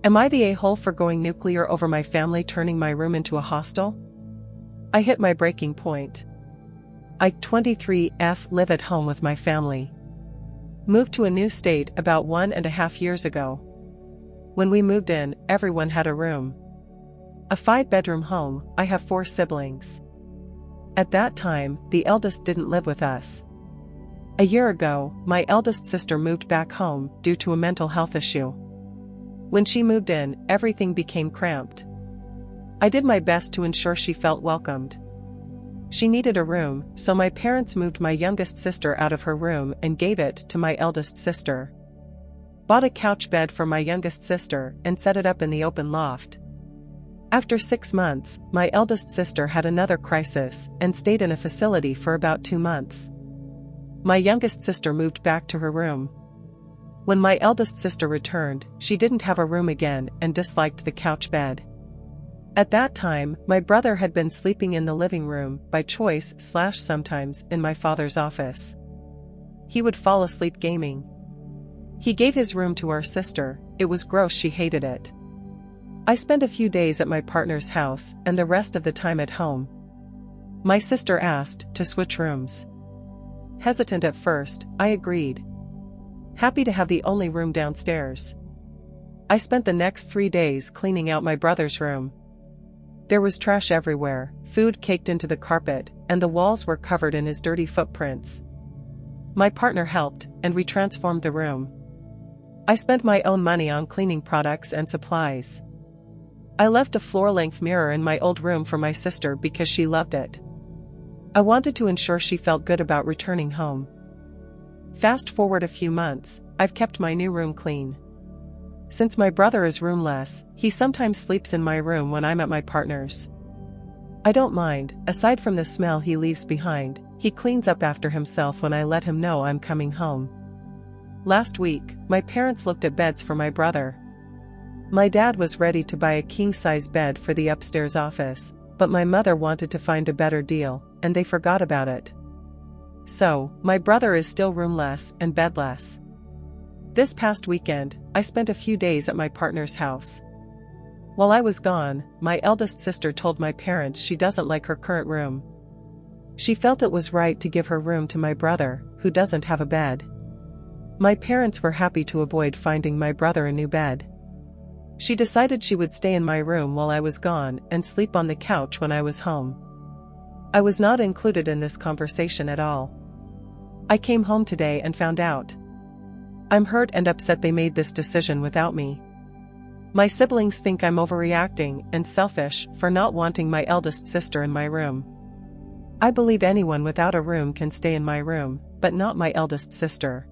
Am I the a-hole for going nuclear over my family turning my room into a hostel? I hit my breaking point. I, 23F, live at home with my family. Moved to a new state about 1.5 years ago. When we moved in, everyone had a room. A 5-bedroom home. I have 4 siblings. At that time, the eldest didn't live with us. A year ago, my eldest sister moved back home due to a mental health issue. When she moved in, everything became cramped. I did my best to ensure she felt welcomed. She needed a room, so my parents moved my youngest sister out of her room and gave it to my eldest sister. Bought a couch bed for my youngest sister and set it up in the open loft. After 6 months, my eldest sister had another crisis and stayed in a facility for about 2 months. My youngest sister moved back to her room. When my eldest sister returned, she didn't have a room again and disliked the couch bed. At that time, my brother had been sleeping in the living room by choice / sometimes in my father's office. He would fall asleep gaming. He gave his room to our sister. It was gross, she hated it. I spent a few days at my partner's house and the rest of the time at home. My sister asked to switch rooms. Hesitant at first, I agreed. Happy to have the only room downstairs. I spent the next 3 days cleaning out my brother's room. There was trash everywhere, food caked into the carpet, and the walls were covered in his dirty footprints. My partner helped, and we transformed the room. I spent my own money on cleaning products and supplies. I left a floor-length mirror in my old room for my sister because she loved it. I wanted to ensure she felt good about returning home. Fast forward a few months, I've kept my new room clean. Since my brother is roomless, he sometimes sleeps in my room when I'm at my partner's. I don't mind, aside from the smell he leaves behind. He cleans up after himself when I let him know I'm coming home. Last week, my parents looked at beds for my brother. My dad was ready to buy a king-size bed for the upstairs office, but my mother wanted to find a better deal, and they forgot about it. So, my brother is still roomless and bedless. This past weekend, I spent a few days at my partner's house. While I was gone, my eldest sister told my parents she doesn't like her current room. She felt it was right to give her room to my brother, who doesn't have a bed. My parents were happy to avoid finding my brother a new bed. She decided she would stay in my room while I was gone and sleep on the couch when I was home. I was not included in this conversation at all. I came home today and found out. I'm hurt and upset they made this decision without me. My siblings think I'm overreacting and selfish for not wanting my eldest sister in my room. I believe anyone without a room can stay in my room, but not my eldest sister.